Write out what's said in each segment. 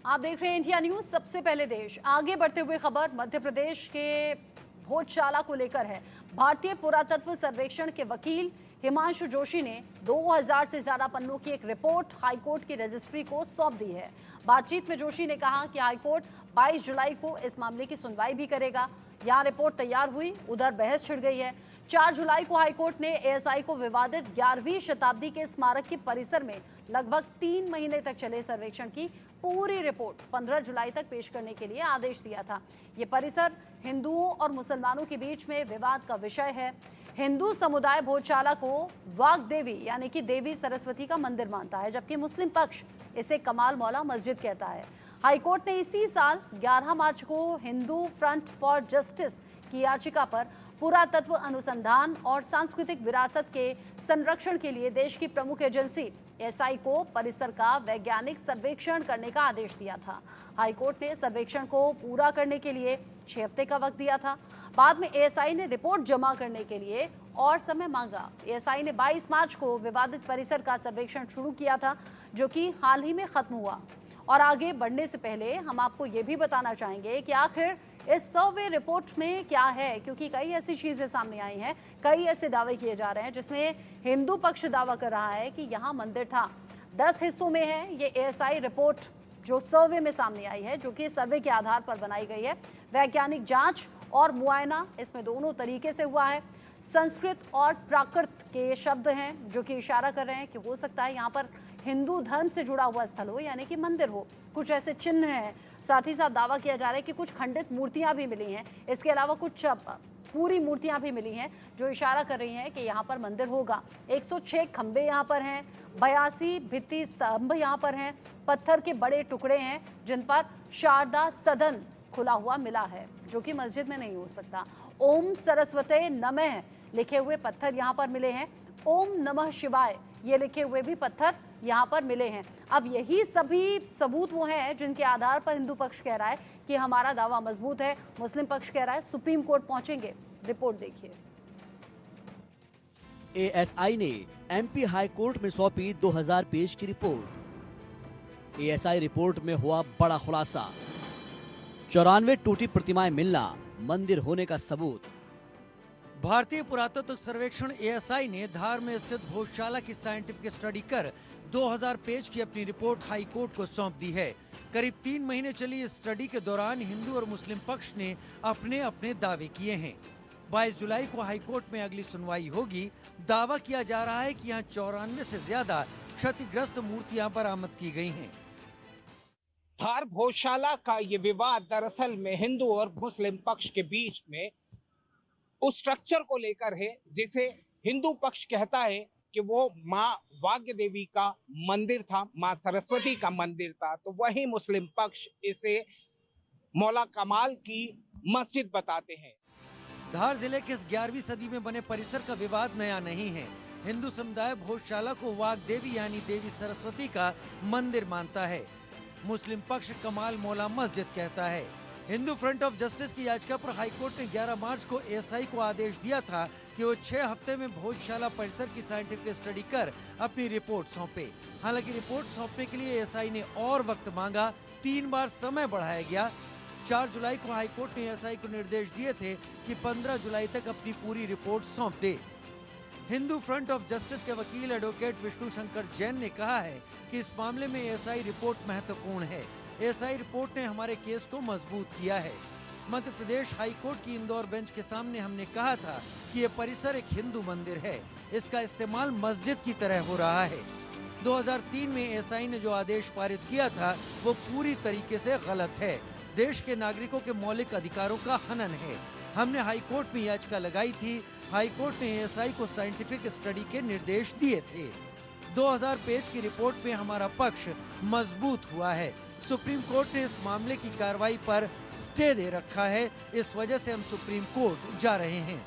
आप देख रहे हैं इंडिया न्यूज। सबसे पहले देश आगे बढ़ते हुए खबर मध्य प्रदेश के भोजशाला को लेकर है। भारतीय पुरातत्व सर्वेक्षण के वकील हिमांशु जोशी ने 2000 से ज्यादा पन्नों की एक रिपोर्ट हाईकोर्ट की रजिस्ट्री को सौंप दी है। बातचीत में जोशी ने कहा कि हाईकोर्ट 22 जुलाई को इस मामले की सुनवाई भी करेगा। यहाँ रिपोर्ट तैयार हुई, उधर बहस छिड़ गई है। 4 जुलाई को हाईकोर्ट ने एएसआई को विवादित 11वीं शताब्दी के स्मारक के परिसर में लगभग 3 महीने तक चले सर्वेक्षण की पूरी रिपोर्ट 15 जुलाई तक पेश करने के लिए आदेश दिया था। ये परिसर हिंदुओं और मुसलमानों के बीच में विवाद का विषय है। हिंदू समुदाय भोजशाला को वाग देवी यानी कि देवी सरस्वती का मंदिर मानता है, जबकि मुस्लिम पक्ष इसे कमाल मौला मस्जिद कहता है। हाईकोर्ट ने इसी साल 11 मार्च को हिंदू फ्रंट फॉर जस्टिस की याचिका पर पुरातत्व अनुसंधान और सांस्कृतिक विरासत के संरक्षण के लिए देश की प्रमुख एजेंसी एएसआई को परिसर का वैज्ञानिक सर्वेक्षण करने का आदेश दिया था। हाईकोर्ट ने सर्वेक्षण को पूरा करने के लिए 6 हफ्ते का वक्त दिया था। बाद में एएसआई ने रिपोर्ट जमा करने के लिए और समय मांगा। एएसआई ने 22 मार्च को विवादित परिसर का सर्वेक्षण शुरू किया था, जो कि हाल ही में खत्म हुआ। और आगे बढ़ने से पहले हम आपको ये भी बताना चाहेंगे कि आखिर इस सर्वे रिपोर्ट में क्या है, क्योंकि कई ऐसी चीजें सामने आई हैं, कई ऐसे दावे किए जा रहे हैं जिसमें हिंदू पक्ष दावा कर रहा है कि यहाँ मंदिर था। 10 हिस्सों में है ये एएसआई रिपोर्ट जो सर्वे में सामने आई है, जो कि सर्वे के आधार पर बनाई गई है। वैज्ञानिक जांच और मुआयना इसमें दोनों तरीके से हुआ है। संस्कृत और प्राकृत के शब्द हैं जो कि इशारा कर रहे हैं कि हो सकता है यहाँ पर हिंदू धर्म से जुड़ा हुआ स्थल हो, यानी कि मंदिर हो। कुछ ऐसे चिन्ह हैं। साथ ही साथ दावा किया जा रहा है कि कुछ खंडित मूर्तियां भी मिली हैं। इसके अलावा कुछ पूरी मूर्तियां भी मिली हैं जो इशारा कर रही हैं कि यहाँ पर मंदिर होगा। 106 खंबे यहाँ पर हैं, 82 भित्ति स्तंभ यहाँ पर हैं, पत्थर के बड़े टुकड़े हैं जिन पर शारदा सदन खुला हुआ मिला है, जो कि मस्जिद में नहीं हो सकता। ओम सरस्वते नमः लिखे हुए पत्थर यहाँ पर मिले हैं। ओम नमः शिवाय ये लिखे हुए भी पत्थर यहाँ पर मिले हैं। अब यही सभी सबूत वो हैं जिनके आधार पर हिंदू पक्ष कह रहा है कि हमारा दावा मजबूत है। मुस्लिम पक्ष कह रहा है सुप्रीम कोर्ट पहुंचेंगे। रिपोर्ट देखिए। एएसआई ने एमपी हाई कोर्ट में सौंपी 2000 पेज की रिपोर्ट। एएसआई रिपोर्ट में हुआ बड़ा खुलासा। 94 टूटी प्रतिमाएं मिलना मंदिर होने का सबूत। भारतीय पुरातत्व सर्वेक्षण एएसआई ने धार में स्थित भोजशाला की साइंटिफिक स्टडी कर 2000 पेज की अपनी रिपोर्ट हाई कोर्ट को सौंप दी है। करीब 3 महीने चली इस स्टडी के दौरान हिंदू और मुस्लिम पक्ष ने अपने अपने दावे किए हैं। 22 जुलाई को हाई कोर्ट में अगली सुनवाई होगी। दावा किया जा रहा है कि यहाँ 94 से ज्यादा क्षतिग्रस्त मूर्तियां बरामद की गई हैं। धार भोजशाला का ये विवाद दरअसल में हिंदू और मुस्लिम पक्ष के बीच में उस स्ट्रक्चर को लेकर है जिसे हिंदू पक्ष कहता है कि वो माँ वाग्य देवी का मंदिर था, माँ सरस्वती का मंदिर था, तो वही मुस्लिम पक्ष इसे मौला कमाल की मस्जिद बताते हैं। धार जिले के इस 11वीं सदी में बने परिसर का विवाद नया नहीं है। हिंदू समुदाय भोजशाला को वाग देवी यानी देवी सरस्वती का मंदिर मानता है। मुस्लिम पक्ष कमाल मौला मस्जिद कहता है। हिंदू फ्रंट ऑफ जस्टिस की याचिका पर हाईकोर्ट ने 11 मार्च को एएसआई को आदेश दिया था कि वो 6 हफ्ते में भोजशाला परिसर की साइंटिफिक स्टडी कर अपनी रिपोर्ट सौंपे। हालांकि रिपोर्ट सौंपने के लिए एएसआई ने और वक्त मांगा। 3 बार समय बढ़ाया गया। 4 जुलाई को हाईकोर्ट ने एएसआई को निर्देश दिए थे कि 15 जुलाई तक अपनी पूरी रिपोर्ट सौंप दे। हिंदू फ्रंट ऑफ जस्टिस के वकील एडवोकेट विष्णु शंकर जैन ने कहा है कि इस मामले में एएसआई रिपोर्ट महत्वपूर्ण है। एएसआई रिपोर्ट ने हमारे केस को मजबूत किया है। मध्य प्रदेश हाई कोर्ट की इंदौर बेंच के सामने हमने कहा था कि यह परिसर एक हिंदू मंदिर है, इसका इस्तेमाल मस्जिद की तरह हो रहा है। 2003 में एएसआई ने जो आदेश पारित किया था वो पूरी तरीके से गलत है। देश के नागरिकों के मौलिक अधिकारों का हनन है। हमने हाई कोर्ट में याचिका लगाई थी। हाई कोर्ट ने एएसआई को साइंटिफिक स्टडी के निर्देश दिए थे। 2000 पेज की रिपोर्ट में हमारा पक्ष मजबूत हुआ है। सुप्रीम कोर्ट ने इस मामले की कार्रवाई पर स्टे दे रखा है। इस वजह से हम सुप्रीम कोर्ट जा रहे हैं।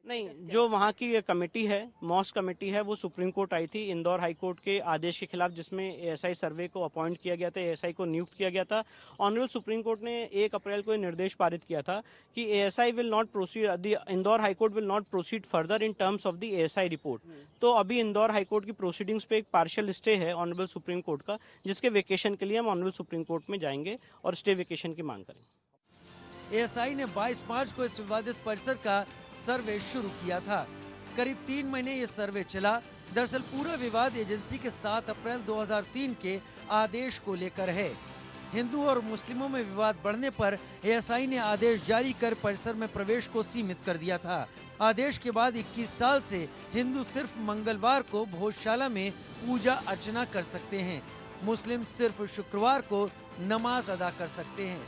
नहीं, जो वहाँ की ये कमेटी है, मॉस्क कमेटी है, वो सुप्रीम कोर्ट आई थी इंदौर हाई कोर्ट के आदेश के खिलाफ, जिसमें एएसआई सर्वे को अपॉइंट किया गया था, एएसआई को नियुक्त किया गया था। ऑनरेबल सुप्रीम कोर्ट ने 1 अप्रैल को ये निर्देश पारित किया था कि ASI will not proceed, the Indore high court will not proceed further in terms of the ASI report. तो अभी इंदौर हाई कोर्ट की प्रोसीडिंग्स पे एक पार्शियल स्टे है ऑनरेबल सुप्रीम कोर्ट का, जिसके वेकेशन के लिए हम ऑनरेबल सुप्रीम कोर्ट में जाएंगे और स्टे वेकेशन की मांग करेंगे। एएसआई ने 22 मार्च को इस विवादित परिसर का सर्वे शुरू किया था। करीब 3 महीने ये सर्वे चला। दरअसल पूरा विवाद एजेंसी के 7 अप्रैल 2003 के आदेश को लेकर है। हिंदू और मुस्लिमों में विवाद बढ़ने पर एएसआई ने आदेश जारी कर परिसर में प्रवेश को सीमित कर दिया था। आदेश के बाद 21 साल से हिंदू सिर्फ मंगलवार को भोजशाला में पूजा अर्चना कर सकते हैं, मुस्लिम सिर्फ शुक्रवार को नमाज अदा कर सकते हैं।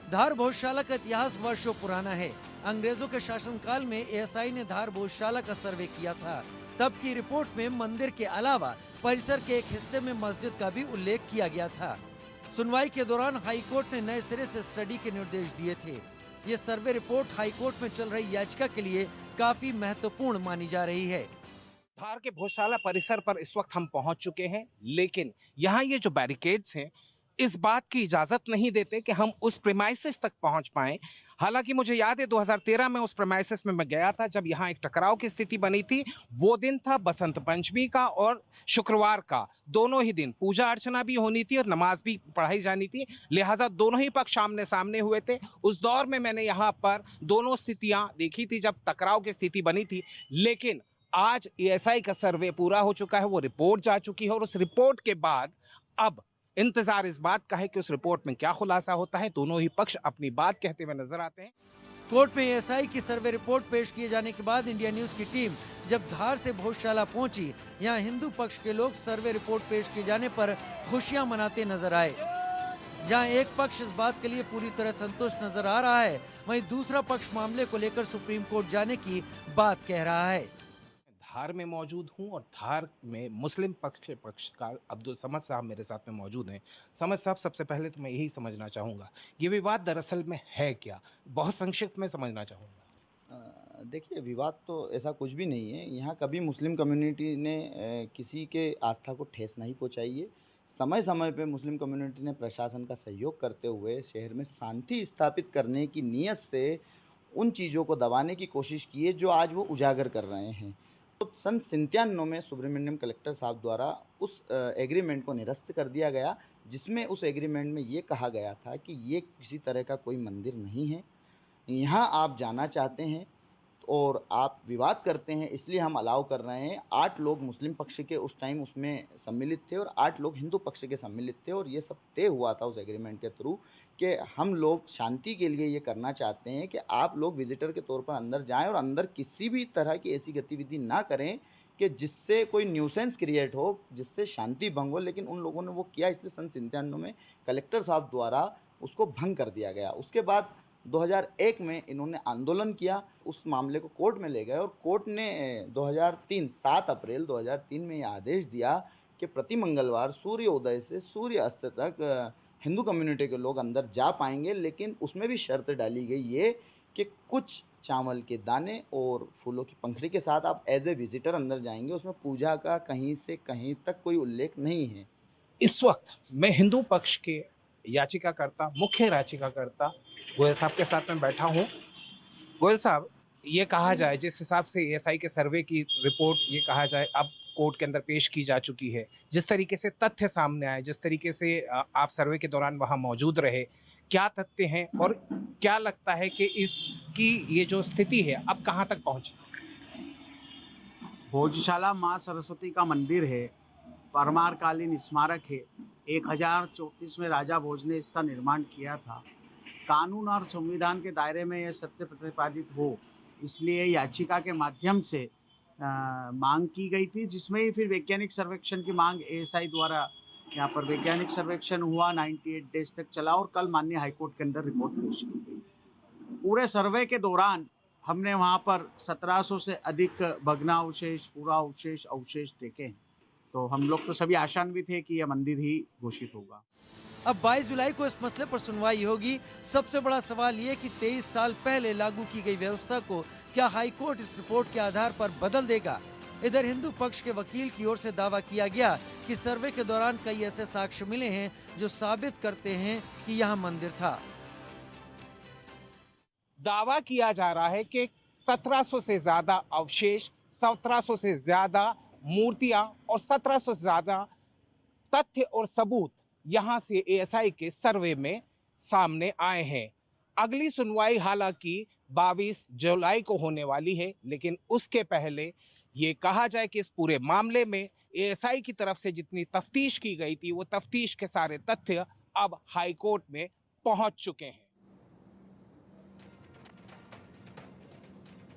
धार भोजशाला का इतिहास वर्षों पुराना है। अंग्रेजों के शासनकाल में एएसआई ने धार भोजशाला का सर्वे किया था। तब की रिपोर्ट में मंदिर के अलावा परिसर के एक हिस्से में मस्जिद का भी उल्लेख किया गया था। सुनवाई के दौरान हाईकोर्ट ने नए सिरे से स्टडी के निर्देश दिए थे। ये सर्वे रिपोर्ट हाईकोर्ट में चल रही याचिका के लिए काफी महत्वपूर्ण मानी जा रही है। धार के भोजशाला परिसर पर इस वक्त हम पहुंच चुके हैं, लेकिन यहाँ ये जो बैरिकेड्स हैं इस बात की इजाजत नहीं देते कि हम उस प्रेमाइसिस तक पहुंच पाएं। हालांकि मुझे याद है 2013 में उस प्रेमाइसिस में मैं गया था जब यहाँ एक टकराव की स्थिति बनी थी। वो दिन था बसंत पंचमी का और शुक्रवार का, दोनों ही दिन पूजा अर्चना भी होनी थी और नमाज भी पढ़ाई जानी थी, लिहाजा दोनों ही पक्ष आमने सामने हुए थे। उस दौर में मैंने यहाँ पर दोनों स्थितियाँ देखी थी जब टकराव की स्थिति बनी थी। लेकिन आज एएसआई का सर्वे पूरा हो चुका है, वो रिपोर्ट जा चुकी है और उस रिपोर्ट के बाद अब इंतजार इस बात का है कि उस रिपोर्ट में क्या खुलासा होता है। दोनों ही पक्ष अपनी बात कहते हुए नजर आते हैं। कोर्ट में एएसआई की सर्वे रिपोर्ट पेश किए जाने के बाद इंडिया न्यूज की टीम जब धार से भोजशाला पहुंची, यहाँ हिंदू पक्ष के लोग सर्वे रिपोर्ट पेश किए जाने पर खुशियां मनाते नजर आए। जहां एक पक्ष इस बात के लिए पूरी तरह संतुष्ट नजर आ रहा है, वहीं दूसरा पक्ष मामले को लेकर सुप्रीम कोर्ट जाने की बात कह रहा है। धार में मौजूद हूं और धार में मुस्लिम पक्ष के पक्षकार अब्दुल समद साहब मेरे साथ में मौजूद हैं। समद साहब, सबसे पहले तो मैं यही समझना चाहूँगा ये विवाद दरअसल में है क्या, बहुत संक्षिप्त में समझना चाहूँगा। देखिए, विवाद तो ऐसा कुछ भी नहीं है। यहाँ कभी मुस्लिम कम्युनिटी ने किसी के आस्था को ठेस नहीं पहुँचाई है। समय समय पे मुस्लिम कम्युनिटी ने प्रशासन का सहयोग करते हुए शहर में शांति स्थापित करने की नीयत से उन चीज़ों को दबाने की कोशिश की है जो आज वो उजागर कर रहे हैं। तो सन 97 में सुब्रमण्यम कलेक्टर साहब द्वारा उस एग्रीमेंट को निरस्त कर दिया गया, जिसमें उस एग्रीमेंट में ये कहा गया था कि ये किसी तरह का कोई मंदिर नहीं है। यहाँ आप जाना चाहते हैं और आप विवाद करते हैं, इसलिए हम अलाउ कर रहे हैं। 8 लोग मुस्लिम पक्ष के उस टाइम उसमें सम्मिलित थे और 8 लोग हिंदू पक्ष के सम्मिलित थे और ये सब तय हुआ था उस एग्रीमेंट के थ्रू कि हम लोग शांति के लिए ये करना चाहते हैं कि आप लोग विजिटर के तौर पर अंदर जाएं और अंदर किसी भी तरह की ऐसी गतिविधि ना करें कि जिससे कोई न्यूसेंस क्रिएट हो, जिससे शांति भंग हो। लेकिन उन लोगों ने वो किया, इसलिए सन 97 में कलेक्टर साहब द्वारा उसको भंग कर दिया गया। उसके बाद 2001 में इन्होंने आंदोलन किया, उस मामले को कोर्ट में ले गए और कोर्ट ने 7 अप्रैल 2003 में ये आदेश दिया कि प्रति मंगलवार सूर्य उदय से सूर्य अस्त तक हिंदू कम्युनिटी के लोग अंदर जा पाएंगे। लेकिन उसमें भी शर्त डाली गई ये कि कुछ चावल के दाने और फूलों की पंखड़ी के साथ आप एज ए विजिटर अंदर जाएंगे। उसमें पूजा का कहीं से कहीं तक कोई उल्लेख नहीं है। इस वक्त मैं हिंदू पक्ष के याचिकाकर्ता, मुख्य याचिकाकर्ता गोयल साहब के साथ में बैठा हूँ। गोयल साहब, ये कहा जाए जिस हिसाब से एएसआई के सर्वे की रिपोर्ट ये कहा जाए अब कोर्ट के अंदर पेश की जा चुकी है, जिस तरीके से तथ्य सामने आए, जिस तरीके से आप सर्वे के दौरान वहाँ मौजूद रहे, क्या तथ्य हैं और क्या लगता है कि इसकी ये जो स्थिति है अब कहाँ तक पहुँची? भोजशाला माँ सरस्वती का मंदिर है, परमारकालीन स्मारक है। 1034 में राजा भोज ने इसका निर्माण किया था। कानून और संविधान के दायरे में यह सत्य प्रतिपादित हो, इसलिए याचिका के माध्यम से मांग की गई थी, जिसमें ही फिर वैज्ञानिक सर्वेक्षण की मांग एएसआई द्वारा यहाँ पर वैज्ञानिक सर्वेक्षण हुआ, 98 डेज तक चला और कल माननीय हाईकोर्ट के अंदर रिपोर्ट पेश की गई। पूरे सर्वे के दौरान हमने वहाँ पर 1700 से अधिक भग्नावशेष, अवशेष देखे हैं। तो हम लोग तो सभी आशान्वित थे कि यह मंदिर ही घोषित होगा। अब 22 जुलाई को इस मसले पर सुनवाई होगी। सबसे बड़ा सवाल ये कि 23 साल पहले लागू की गई व्यवस्था को क्या हाई कोर्ट इस रिपोर्ट के आधार पर बदल देगा। इधर हिंदू पक्ष के वकील की ओर से दावा किया गया कि सर्वे के दौरान कई ऐसे साक्ष्य मिले हैं जो साबित करते हैं कि यहाँ मंदिर था। दावा किया जा रहा है कि 1700 से ज्यादा अवशेष, 1700 से ज्यादा मूर्तियां और 1700 से ज्यादा तथ्य और सबूत यहां से एएसआई के सर्वे में सामने आए हैं। अगली सुनवाई हालांकि 22 जुलाई को होने वाली है, लेकिन उसके पहले ये कहा जाए कि इस पूरे मामले में एएसआई की तरफ से जितनी तफ्तीश की गई थी वो तफ्तीश के सारे तथ्य अब हाई कोर्ट में पहुंच चुके हैं।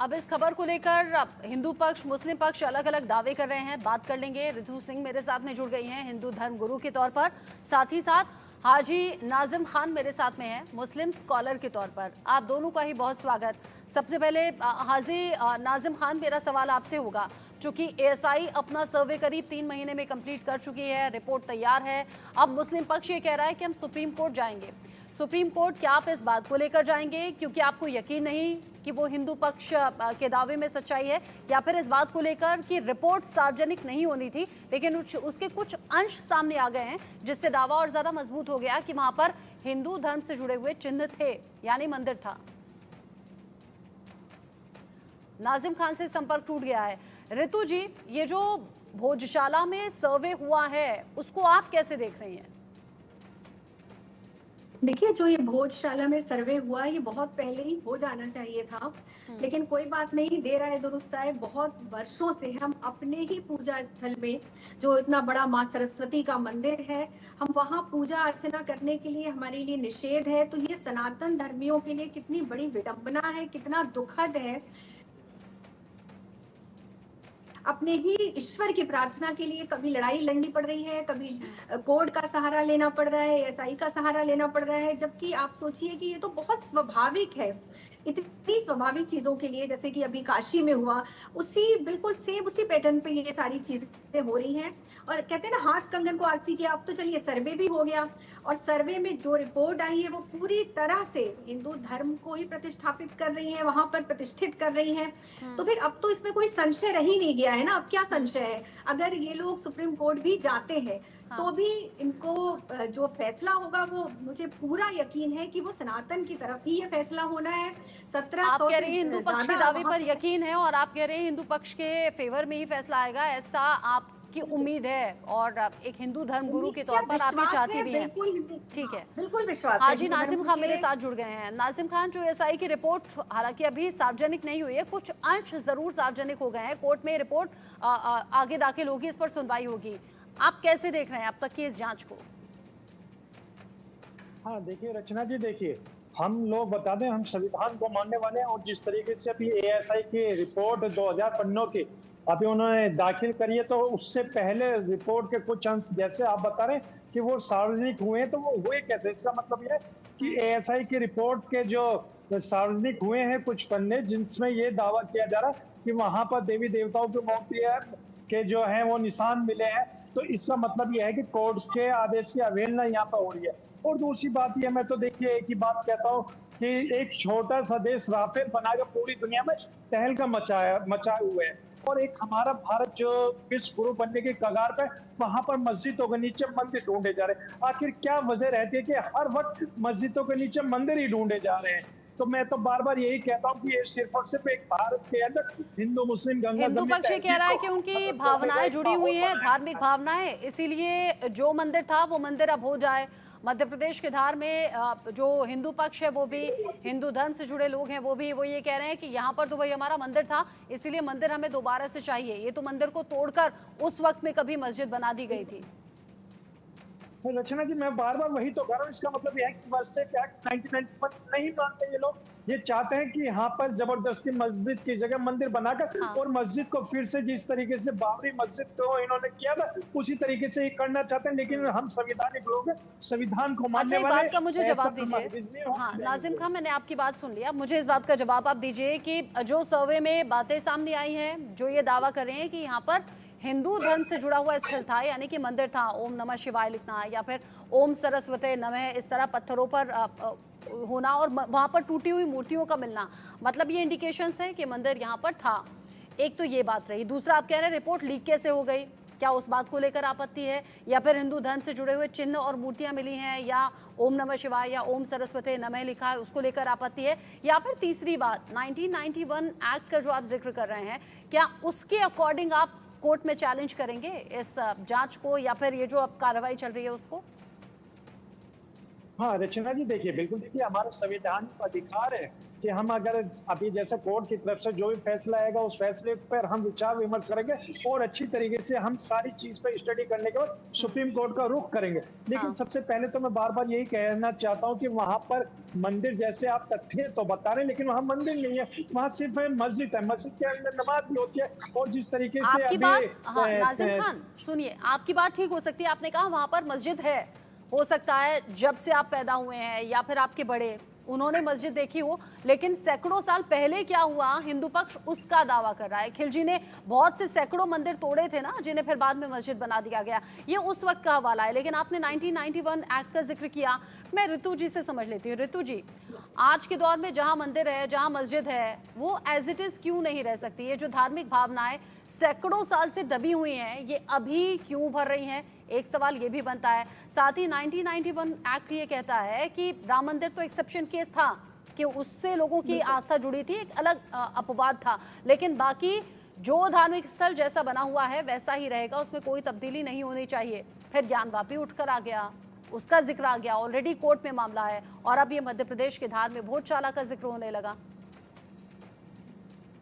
अब इस खबर को लेकर हिंदू पक्ष मुस्लिम पक्ष अलग अलग दावे कर रहे हैं, बात कर लेंगे। रितु सिंह मेरे साथ में जुड़ गई हैं हिंदू धर्म गुरु के तौर पर, साथ ही साथ हाजी नाजिम खान मेरे साथ में हैं मुस्लिम स्कॉलर के तौर पर। आप दोनों का ही बहुत स्वागत। सबसे पहले हाजी नाजिम खान, मेरा सवाल आपसे होगा, चूंकि एएसआई अपना सर्वे करीब 3 महीने में कंप्लीट कर चुकी है, रिपोर्ट तैयार है, अब मुस्लिम पक्ष ये कह रहा है कि हम सुप्रीम कोर्ट जाएंगे। सुप्रीम कोर्ट, क्या आप इस बात को लेकर जाएंगे क्योंकि आपको यकीन नहीं कि वो हिंदू पक्ष के दावे में सच्चाई है, या फिर इस बात को लेकर कि रिपोर्ट सार्वजनिक नहीं होनी थी लेकिन उसके कुछ अंश सामने आ गए हैं जिससे दावा और ज्यादा मजबूत हो गया कि वहां पर हिंदू धर्म से जुड़े हुए चिन्ह थे, यानी मंदिर था। नाजिम खान से संपर्क टूट गया है। रितु जी, ये जो भोजशाला में सर्वे हुआ है उसको आप कैसे देख रही हैं? देखिए, जो ये भोजशाला में सर्वे हुआ ये बहुत पहले ही हो जाना चाहिए था, लेकिन कोई बात नहीं, देर आए दुरुस्त आए। बहुत वर्षों से हम अपने ही पूजा स्थल में, जो इतना बड़ा माँ सरस्वती का मंदिर है, हम वहाँ पूजा अर्चना करने के लिए हमारे लिए निषेध है। तो ये सनातन धर्मियों के लिए कितनी बड़ी विडंबना है, कितना दुखद है। अपने ही ईश्वर की प्रार्थना के लिए कभी लड़ाई लड़नी पड़ रही है, कभी कोर्ट का सहारा लेना पड़ रहा है, एएसआई का सहारा लेना पड़ रहा है, जबकि आप सोचिए कि ये तो बहुत स्वाभाविक है। इतनी स्वाभाविक चीजों के लिए, जैसे कि अभी काशी में हुआ, उसी बिल्कुल सेम उसी पैटर्न पे ये सारी चीजें हो रही हैं। और कहते हैं ना, हाथ कंगन को आरसी किया। अब तो चलिए सर्वे भी हो गया, और सर्वे में जो रिपोर्ट आई है वो पूरी तरह से हिंदू धर्म को ही प्रतिष्ठापित कर रही है, वहां पर प्रतिष्ठित कर रही है। तो फिर अब तो इसमें कोई संशय रह ही नहीं गया है ना। अब क्या संशय है? अगर ये लोग सुप्रीम कोर्ट भी जाते हैं तो भी इनको जो फैसला होगा वो, मुझे पूरा यकीन है कि वो सनातन की तरफ ही ये फैसला होना है। 1700 आप कह रहे हैं हिंदू पक्ष के दावे पर यकीन है और आप कह रहे हैं हिंदू पक्ष के फेवर में ही फैसला आएगा, ऐसा आपकी उम्मीद है और एक हिंदू धर्म गुरु के तौर पर आप ये चाहते भी हैं। ठीक है, बिल्कुल विश्वास। हाजी नाजिम खान मेरे साथ जुड़ गए हैं। नाजिम खान, जो एएसआई की रिपोर्ट हालांकि अभी सार्वजनिक नहीं हुई है, कुछ अंश जरूर सार्वजनिक हो गए हैं, कोर्ट में रिपोर्ट आगे दाखिल होगी, इस पर सुनवाई होगी। आप कैसे देख रहे हैं अब तक की इस जांच को? हाँ, देखिए रचना जी, देखिए हम लोग बता दें, हम संविधान को मानने वाले हैं, और जिस तरीके से अभी एएसआई की रिपोर्ट 2000 पन्नों की अभी उन्होंने दाखिल करी है, तो उससे पहले रिपोर्ट के कुछ अंश, जैसे आप बता रहे हैं कि वो सार्वजनिक हुए हैं, तो वो हुए कैसे? इसका मतलब ये है कि एएसआई की रिपोर्ट के जो सार्वजनिक हुए हैं कुछ पन्ने, जिसमें ये दावा किया जा रहा है कि वहां पर देवी देवताओं की मूर्तियां के जो है वो निशान मिले हैं, तो इसका मतलब यह है कि कोर्ट के आदेश की अवहेलना यहाँ पर हो रही है। और दूसरी बात यह, मैं तो देखिए एक ही बात कहता हूँ कि एक छोटा सा देश राफेल बनाकर पूरी दुनिया में तहलका मचाए हुए है, और एक हमारा भारत जो विश्व गुरु बनने के कगार पे, वहां पर मस्जिदों के नीचे मंदिर ढूंढे जा रहे हैं। आखिर क्या वजह रहती है कि हर वक्त मस्जिदों के नीचे मंदिर ही ढूंढे जा रहे हैं? तो मैं तो बार बार यही कहता हूँ कि ये सिर्फ और सिर्फ एक भारत के अंदर हिंदू मुस्लिम गंगा हिंदू पक्ष ये कह रहा है कि उनकी भावनाएं जुड़ी हुई हैं, धार्मिक भावनाएं, इसीलिए जो मंदिर था वो मंदिर अब हो जाए। मध्य प्रदेश के धार में जो हिंदू पक्ष है वो भी, हिंदू धर्म से जुड़े लोग हैं वो ये कह रहे हैं कि यहाँ पर तो वही हमारा मंदिर था, इसीलिए मंदिर हमें दोबारा से चाहिए। ये तो मंदिर को तोड़कर उस वक्त में कभी मस्जिद बना दी गई थी। रचना जी, मैं बार बार वही तो कह रहा हूँ, इसका मतलब यह है कि वर्ष से क्या 1991 नहीं मानते ये लोग। ये चाहते हैं कि यहाँ पर जबरदस्ती मस्जिद की जगह मंदिर बनाकर, और मस्जिद को फिर से जिस तरीके से बाबरी मस्जिद को इन्होंने किया था उसी तरीके से ये करना चाहते हैं। लेकिन हम संवैधानिक लोग हैं, संविधान को मानने वाले। बात का मुझे जवाब दीजिए। हाँ, नाजिम खान, मैंने आपकी बात सुन लिया, मुझे इस बात का जवाब आप दीजिए कि जो सर्वे में बातें सामने आई हैं, जो ये दावा कर रहे हैं कि यहाँ पर हिंदू धर्म से जुड़ा हुआ स्थल था, यानी कि मंदिर था, ओम नमः शिवाय लिखना या फिर ओम सरस्वते नमः इस तरह पत्थरों पर होना और वहाँ पर टूटी हुई मूर्तियों का मिलना, मतलब ये इंडिकेशंस हैं कि मंदिर यहाँ पर था। एक तो ये बात रही। दूसरा, आप कह रहे हैं रिपोर्ट लीक कैसे हो गई, क्या उस बात को लेकर आपत्ति है, या फिर हिंदू धर्म से जुड़े हुए चिन्ह और मूर्तियां मिली हैं, या ओम नमः शिवाय या ओम सरस्वती नमः लिखा है उसको लेकर आपत्ति है, या फिर तीसरी बात 1991 एक्ट का जो आप जिक्र कर रहे हैं, क्या उसके अकॉर्डिंग आप कोर्ट में चैलेंज करेंगे इस जांच को या फिर ये जो अब कार्रवाई चल रही है उसको? हाँ रचना जी, देखिए बिल्कुल, देखिए हमारा संवैधानिक अधिकार है कि हम अगर अभी जैसे कोर्ट की तरफ से जो भी फैसला आएगा उस फैसले पर हम विचार विमर्श करेंगे और अच्छी तरीके से हम सारी चीज पे स्टडी करने के बाद सुप्रीम कोर्ट का रुख करेंगे। लेकिन सबसे पहले तो मैं बार बार यही कहना चाहता हूँ कि वहां पर मंदिर जैसे आप तथ्य तो बता रहे हैं, लेकिन वहाँ मंदिर नहीं है, वहाँ सिर्फ मस्जिद है। मस्जिद के अंदर नमाज भी होती है और जिस तरीके से आपकी बात, हाँ नाजिम खान सुनिए, आपकी बात ठीक हो सकती है, आपने कहा वहां पर मस्जिद है, हो सकता है जब से आप पैदा हुए हैं या फिर आपके बड़े उन्होंने मस्जिद देखी हो, लेकिन सैकड़ों साल पहले क्या हुआ हिंदू पक्ष उसका दावा कर रहा है। खिलजी ने बहुत से सैकड़ों मंदिर तोड़े थे ना, जिन्हें फिर बाद में मस्जिद बना दिया गया, ये उस वक्त का हवाला है। लेकिन आपने 1991 एक्ट का जिक्र किया, मैं ऋतु जी से समझ लेती हूँ। ऋतु जी, आज के दौर में जहाँ मंदिर है, जहाँ मस्जिद है, वो एज इट इज क्यों नहीं रह सकती? ये जो धार्मिक भावनाएं सैकड़ों साल से दबी हुई हैं, ये अभी क्यों भर रही हैं? एक सवाल ये भी बनता है। साथ ही 1991 एक्ट ये कहता है कि राम मंदिर तो एक्सेप्शन केस था कि उससे लोगों की आस्था जुड़ी थी, एक अलग अपवाद था, लेकिन बाकी जो धार्मिक स्थल जैसा बना हुआ है वैसा ही रहेगा, उसमें कोई तब्दीली नहीं होनी चाहिए। फिर ज्ञानवापी उठकर आ गया, उसका जिक्र आ गया, ऑलरेडी कोर्ट में मामला है, और अब ये मध्य प्रदेश के धार में भोजशाला का जिक्र होने लगा।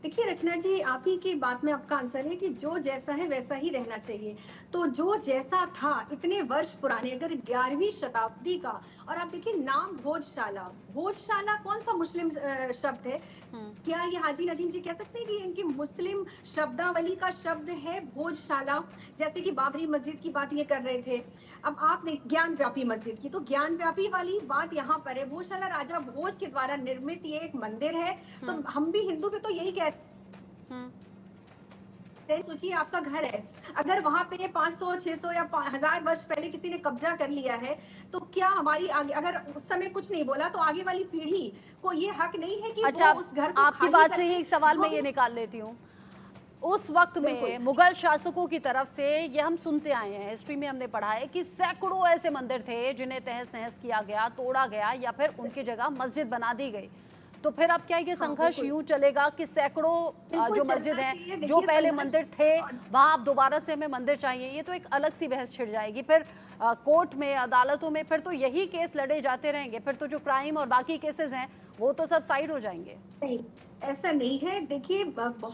देखिए रचना जी, आप ही की बात में आपका आंसर है कि जो जैसा है वैसा ही रहना चाहिए। तो जो जैसा था इतने वर्ष पुराने, अगर 11वीं शताब्दी का, और आप देखिए नाम भोजशाला, भोजशाला कौन सा मुस्लिम शब्द है? क्या ये हाजी नजीम जी कह सकते हैं कि इनकी मुस्लिम शब्दावली का शब्द है भोजशाला? जैसे कि बाबरी मस्जिद की बात ये कर रहे थे, अब आपने ज्ञान व्यापी मस्जिद की, तो ज्ञान व्यापी वाली बात यहाँ पर है। भोजशाला राजा भोज के द्वारा निर्मित ये एक मंदिर है। तो हम भी हिंदू भी तो यही कहते हैं। सोचिए आपका घर है, अगर वहां पे 500, 600 या 1000 वर्ष पहले किसी ने कब्जा कर लिया है, तो क्या हमारी आगे, अगर उस समय कुछ नहीं बोला, तो आगे वाली पीढ़ी को ये हक नहीं है कि अच्छा, वो उस घर को आपकी खाली बात से करे? ही एक सवाल मैं ये निकाल लेती हूँ। उस वक्त में मुगल शासकों की तरफ से ये हम सुनते आए हैं, हिस्ट्री में हमने पढ़ा है कि सैकड़ों ऐसे मंदिर थे जिन्हें तहस नहस किया गया, तोड़ा गया, या फिर उनकी जगह मस्जिद बना दी गई। तो फिर अब क्या ये संघर्ष यूं चलेगा कि सैकड़ों जो मस्जिद हैं, जो पहले मंदिर थे, वहां अब दोबारा से हमें मंदिर चाहिए? ये तो एक अलग सी बहस छिड़ जाएगी। फिर कोर्ट में, अदालतों में फिर तो यही केस लड़े जाते रहेंगे, फिर तो जो क्राइम और बाकी केसेस हैं वो तो सब साइड हो जाएंगे। नहीं, ऐसा नहीं है। देखिए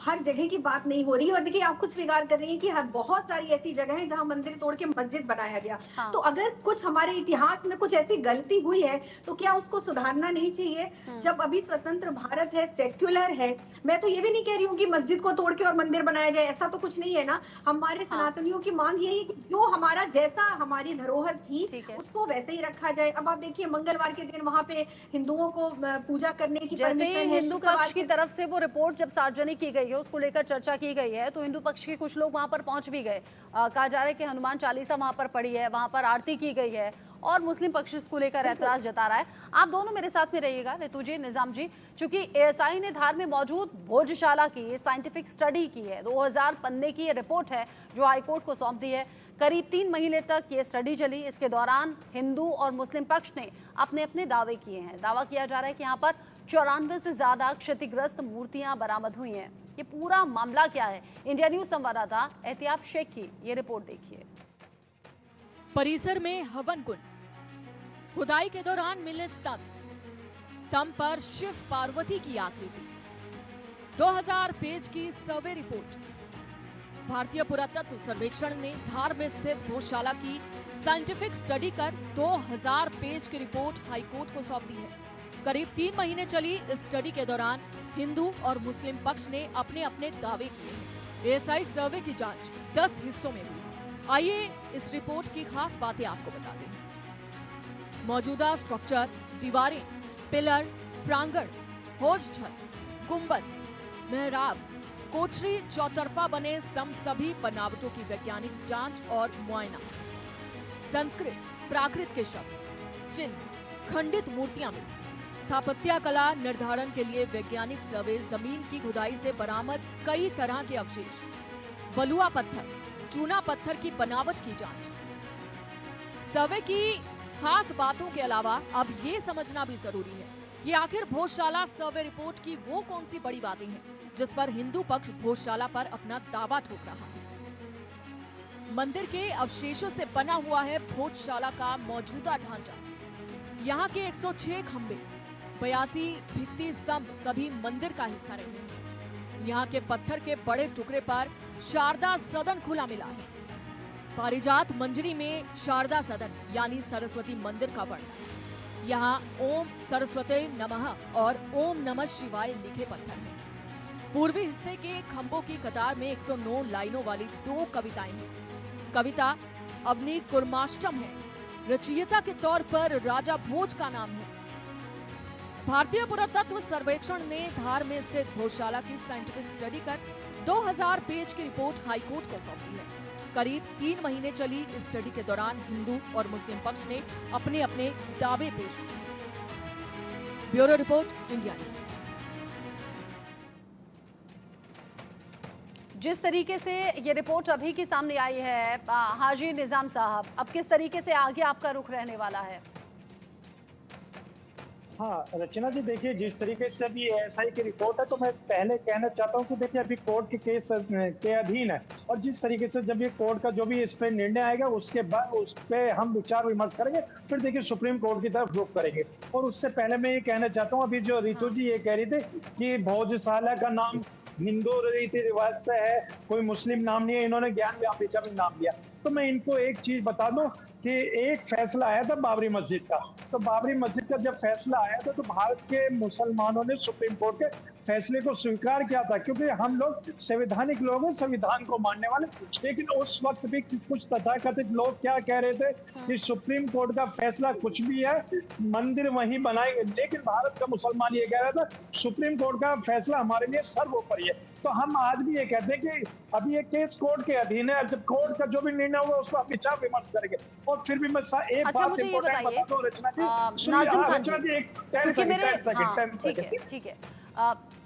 हर जगह की बात नहीं हो रही है, और देखिए आप खुद स्वीकार कर रही हैं कि हर बहुत सारी ऐसी जगह है जहां मंदिर तोड़ के मस्जिद बनाया गया। तो अगर कुछ हमारे इतिहास में कुछ ऐसी गलती हुई है तो क्या उसको सुधारना नहीं चाहिए? जब अभी स्वतंत्र भारत है, सेक्युलर है, मैं तो ये भी नहीं कह रही हूँ कि मस्जिद को तोड़ के और मंदिर बनाया जाए, ऐसा तो कुछ नहीं है ना। हमारे सनातनियों की मांग यही है कि जो हमारा जैसा हमारी धरोहर थी उसको वैसे ही रखा जाए। अब आप देखिए मंगलवार के दिन वहां पे हिंदुओं को पूजा करने की जैसे परमिशन है। हिंदू पक्ष की तरफ से वो रिपोर्ट जब सार्वजनिक की गई है, उसको लेकर चर्चा की गई है, तो हिंदू पक्ष के कुछ लोग वहां पर पहुंच भी गए। कहा जा रहा है कि हनुमान चालीसा वहां पर पड़ी है, वहां पर आरती की गई है, और मुस्लिम पक्ष इसको लेकर ऐतराज जता रहा है। आप दोनों मेरे साथ में रहिएगा, ऋतु जी, निजाम जी, चूंकि एएसआई ने धार में मौजूद भोजशाला की साइंटिफिक स्टडी की है, 2000 पन्ने की ये रिपोर्ट है जो हाईकोर्ट को सौंप दी है। करीब 3 महीने तक ये स्टडी चली। इसके दौरान हिंदू और मुस्लिम पक्ष ने अपने अपने दावे किए हैं। दावा किया जा रहा है कि यहाँ पर 94 से ज्यादा क्षतिग्रस्त मूर्तियां बरामद हुई हैं। ये पूरा मामला क्या है? इंडिया न्यूज संवाददाता एहतियाब शेख की ये रिपोर्ट देखिए। परिसर में हवन कुंड, खुदाई के दौरान मिले स्तंभ पर शिव पार्वती की आकृति, 2000 पेज की सर्वे रिपोर्ट। भारतीय पुरातत्व सर्वेक्षण ने धार में स्थित भोजशाला की साइंटिफिक स्टडी कर 2000 पेज की रिपोर्ट हाईकोर्ट को सौंप दी है। करीब 3 महीने चली इस स्टडी के दौरान हिंदू और मुस्लिम पक्ष ने अपने अपने दावे किए। एएसआई सर्वे की जांच 10 हिस्सों में हुई। आइए इस रिपोर्ट की खास बातें आपको बता दें। मौजूदा स्ट्रक्चर, दीवारें, पिलर, प्रांगण, हौज छत, गुंबद, मेहराब, कोठरी चौतरफा बने स्तंभ सभी बनावटों की वैज्ञानिक जांच और मुआयना। संस्कृत प्राकृत के शब्द, चिन्ह, खंडित मूर्तियां मिली। स्थापत्य कला निर्धारण के लिए वैज्ञानिक सर्वे, जमीन की खुदाई से बरामद कई तरह के अवशेष, बलुआ पत्थर, चूना पत्थर की बनावट की जांच। सर्वे की खास बातों के अलावा अब ये समझना भी जरूरी है कि आखिर भोजशाला सर्वे रिपोर्ट की वो कौन सी बड़ी बातें हैं जिस पर हिंदू पक्ष भोजशाला पर अपना दावा ठोक रहा है। मंदिर के अवशेषों से बना हुआ है भोजशाला का मौजूदा ढांचा। यहाँ के 106 खंबे, 82 भित्ति स्तंभ कभी मंदिर का हिस्सा रहे हैं। यहाँ के पत्थर के बड़े टुकड़े पर शारदा सदन खुला मिला है। पारिजात मंजरी में शारदा सदन यानी सरस्वती मंदिर का वर्णन। यहाँ ओम सरस्वती नमः और ओम नमः शिवाय लिखे पत्थर हैं। पूर्वी हिस्से के खंभों की कतार में 109 लाइनों वाली 2 कविताएं हैं। कविता अवनी कुर्माष्टम है। रचयिता के तौर पर राजा भोज का नाम है। भारतीय पुरातत्व सर्वेक्षण ने धार में स्थित भोजशाला की साइंटिफिक स्टडी कर 2000 पेज की रिपोर्ट हाईकोर्ट को सौंपी है। करीब 3 महीने चली इस स्टडी के दौरान हिंदू और मुस्लिम पक्ष ने अपने अपने दावे पेश किए। Bureau report, India news. जिस तरीके से ये रिपोर्ट अभी की सामने आई है हाजी निजाम साहब, अब किस तरीके से आगे आपका रुख रहने वाला है? हाँ रचना जी, देखिए जिस तरीके से अभी एएसआई की रिपोर्ट है, तो मैं पहले कहना चाहता हूँ कि देखिए अभी कोर्ट के केस के अधीन है, और जिस तरीके से जब ये कोर्ट का जो भी इस पे निर्णय आएगा उसके बाद उस पे हम विचार विमर्श करेंगे, फिर देखिए सुप्रीम कोर्ट की तरफ रुख करेंगे। और उससे पहले मैं ये कहना चाहता हूँ, अभी जो रितु जी ये कह रही थी कि भोजशाला का नाम हिंदू रीति रिवाज से है, कोई मुस्लिम नाम नहीं है, इन्होंने ज्ञान व्यापी का भी नाम लिया। तो मैं इनको एक चीज बता दूं कि एक फैसला आया था बाबरी मस्जिद का, तो बाबरी मस्जिद का जब फैसला आया था तो भारत के मुसलमानों ने सुप्रीम कोर्ट के फैसले को स्वीकार किया था, क्योंकि हम लोग संवैधानिक लोग हैं, संविधान को मानने वाले। लेकिन उस वक्त भी कुछ तथाकथित लोग क्या कह रहे थे कि सुप्रीम कोर्ट का फैसला कुछ भी है, मंदिर वहीं बनाएंगे। लेकिन भारत का मुसलमान ये कह रहा था सुप्रीम कोर्ट का फैसला हमारे लिए सर्वोपरि है। तो हम आज भी ये कहते हैं कि अभी ये केस कोर्ट के अधीन है, जब कोर्ट का जो भी निर्णय होगा उस पर विचार विमर्श करेंगे। और फिर भी मैं एक अच्छा, बात मुझे ये इम्पोर्टेंट बताइए, बता दूं रचना जी, नाज़िम खान जी, क्योंकि मेरे ठीक है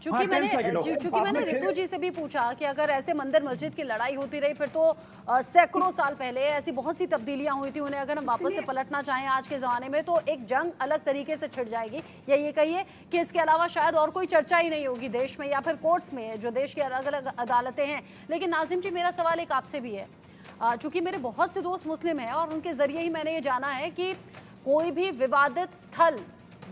चूंकि मैंने रितु जी से भी पूछा कि अगर ऐसे मंदिर मस्जिद की लड़ाई होती रही फिर तो सैकड़ों साल पहले ऐसी बहुत सी तब्दीलियां हुई थी, उन्हें अगर हम वापस से पलटना चाहें आज के ज़माने में तो एक जंग अलग तरीके से छिड़ जाएगी, या ये कहिए कि इसके अलावा शायद और कोई चर्चा ही नहीं होगी देश में या फिर कोर्ट्स में, जो देश की अलग अलग अदालतें हैं। लेकिन नाज़िम जी, मेरा सवाल एक आपसे भी है, चूंकि मेरे बहुत से दोस्त मुस्लिम हैं और उनके ज़रिए ही मैंने ये जाना है कि कोई भी विवादित स्थल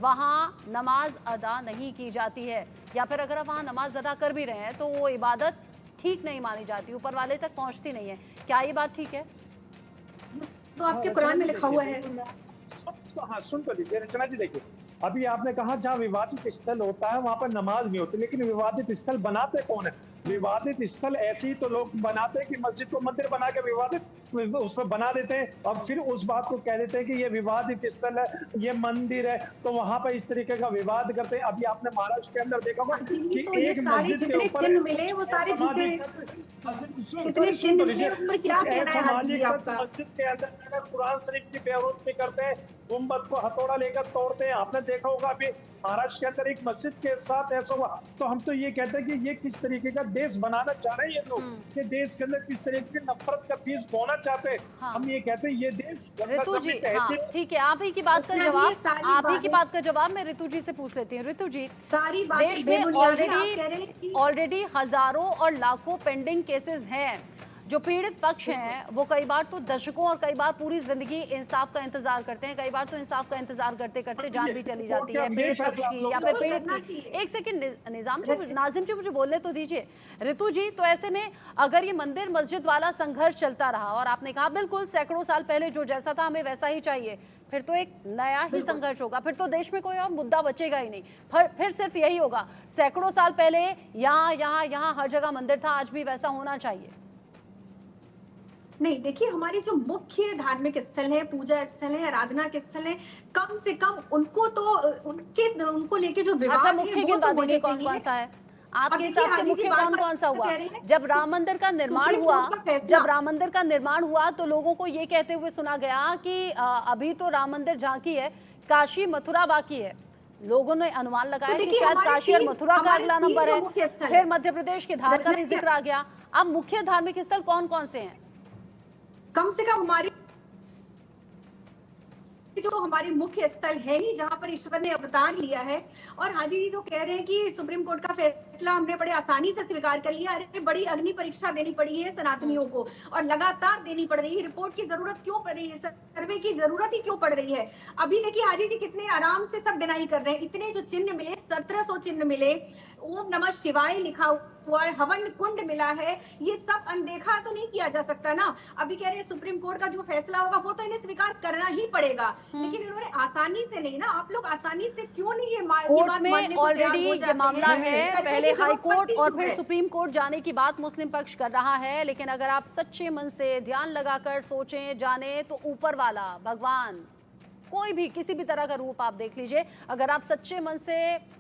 वहाँ नमाज अदा नहीं की जाती है, या फिर अगर आप वहाँ नमाज अदा कर भी रहे हैं तो वो इबादत ठीक नहीं मानी जाती, ऊपर वाले तक पहुँचती नहीं है। क्या ये बात ठीक है? तो आपके कुरान में लिखा हुआ है। हाँ सुन तो लीजिए रचना जी, देखिए अभी आपने कहा जहाँ विवादित स्थल होता है वहाँ पर नमाज नहीं होती, लेकिन विवादित स्थल बनाते कौन है? विवादित स्थल ऐसे ही तो लोग बनाते हैं कि मस्जिद को मंदिर बना के विवादित उस पर बना देते हैं, और फिर उस बात को कह देते हैं कि ये विवादित स्थल है, ये मंदिर है, तो वहां पर इस तरीके का विवाद करते हैं। अभी आपने महाराष्ट्र के अंदर देखा होगा कि तो एक मस्जिद के ऊपर मिले वो सारे झूठे, कितने चिन्ह मिले, उस पर क्या कहना है हाजी जी आपका? मस्जिद के अंदर कुरान शरीफ की बेअदबी करते हैं, गुंबद को हथौड़ा लेकर तोड़ते हैं। आपने देखा होगा अभी महाराष्ट्र के अंदर एक मस्जिद के साथ ऐसा हुआ। तो हम तो ये कहते हैं कि ये किस तरीके का देश बनाना चाह रहे हैं ये लोग, कि देश के अंदर किस तरीके की नफरत का बीज बोना चाहते हैं। हाँ। हम ये कहते हैं ये देश रितु जी, हाँ, ठीक है, आप ही की बात का जवाब मैं रितु जी से पूछ लेती हूँ। रितु जी, देश में ऑलरेडी हजारों और लाखों पेंडिंग केसेस हैं। जो पीड़ित पक्ष हैं वो कई बार तो दशकों और कई बार पूरी जिंदगी इंसाफ का इंतजार करते हैं, कई बार तो इंसाफ का इंतजार करते करते जान भी चली जाती है पीड़ित पक्ष की या फिर पीड़ित की। एक सेकंड नाज़िम जी, मुझे बोलने तो दीजिए। रितु जी, तो ऐसे में अगर ये मंदिर मस्जिद वाला संघर्ष चलता रहा और आपने कहा बिल्कुल सैकड़ों साल पहले जो जैसा था हमें वैसा ही चाहिए, फिर तो एक नया ही संघर्ष होगा, फिर तो देश में कोई और मुद्दा बचेगा ही नहीं, फिर सिर्फ यही होगा सैकड़ों साल पहले यहाँ हर जगह मंदिर था, आज भी वैसा होना चाहिए। नहीं, देखिए हमारे जो मुख्य धार्मिक स्थल है, पूजा स्थल है, आराधना के स्थल है, कम से कम उनको तो उनको लेके जो विवाद अच्छा, मुख्य गिनवा दीजिए कौन कौन सा है? आपके देखिए, हिसाब से हाजी जी मुख्य बार-बार कौन सा हुआ? कह रहे हैं, जब राम मंदिर का निर्माण सुप्रीम हुआ, कोर्ट का फैसला। जब राम मंदिर का निर्माण हुआ तो लोगों को ये कहते हुए सुना गया कि अभी तो राम मंदिर झांकी है, काशी मथुरा बाकी है। लोगों ने अनुमान लगाया कि देखिए, शायद हमारे काशी और तीन- मथुरा का हमारे अगला तीन नंबर जो है। मुख्य स्थल फिर है। मध्य प्रदेश के धार का भी जिक्र आ गया। अब मुख्य धार्मिक स्थल कौन कौन से हैं? कम से कम हमारे जो हमारे मुख्य स्थल है ही जहां पर ईश्वर ने अवतार लिया है। और हाजी जी जो कह रहे हैं कि सुप्रीम कोर्ट का फैसला हमने बड़े आसानी से स्वीकार कर लिया, अरे बड़ी अग्नि परीक्षा देनी पड़ी है सनातनियों को और लगातार देनी पड़ रही है। रिपोर्ट की जरूरत क्यों पड़ रही है, सर्वे की जरूरत ही क्यों पड़ रही है? अभी देखिए हाजी जी कितने आराम से सब डिनाई कर रहे हैं। इतने जो चिन्ह मिले, 1700 चिन्ह मिले, ओम नमः शिवाय लिखा हुआ है, हवन कुंड मिला है, ये सब अनदेखा तो नहीं किया जा सकता ना। अभी कह रहे हैं सुप्रीम कोर्ट का जो फैसला होगा वो तो इन्हें स्वीकार करना ही पड़ेगा, लेकिन इन्होंने आसानी से नहीं ना। आप लोग आसानी से क्यों नहीं ये कोर्ट में ऑलरेडी ये मामला है, पहले हाई कोर्ट और फिर सुप्रीम सुप्रीम कोर्ट जाने की बात मुस्लिम पक्ष कर रहा है। लेकिन अगर आप सच्चे मन से ध्यान लगाकर सोचें, जाने तो ऊपर वाला भगवान, कोई भी किसी भी तरह का रूप आप देख लीजिए, अगर आप सच्चे मन से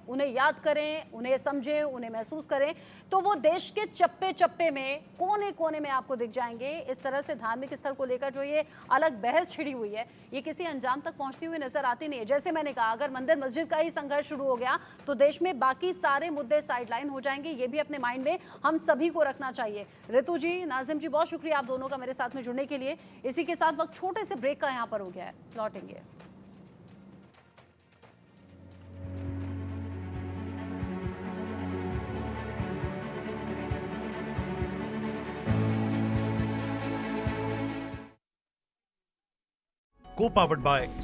उन्हें याद करें, उन्हें समझें, उन्हें महसूस करें, तो वो देश के चप्पे चप्पे में, कोने कोने में आपको दिख जाएंगे। इस तरह से धार्मिक स्थल को लेकर जो ये अलग बहस छिड़ी हुई है, ये किसी अंजाम तक पहुंचती हुई नजर आती नहीं है। जैसे मैंने कहा, अगर मंदिर मस्जिद का ही संघर्ष शुरू हो गया तो देश में बाकी सारे मुद्दे साइडलाइन हो जाएंगे। ये भी अपने माइंड में हम सभी को रखना चाहिए। ऋतु जी, नाजिम जी, बहुत शुक्रिया आप दोनों का मेरे साथ में जुड़ने के लिए। इसी के साथ वक्त छोटे से ब्रेक का यहाँ पर हो गया है, लौटेंगे। Co-powered by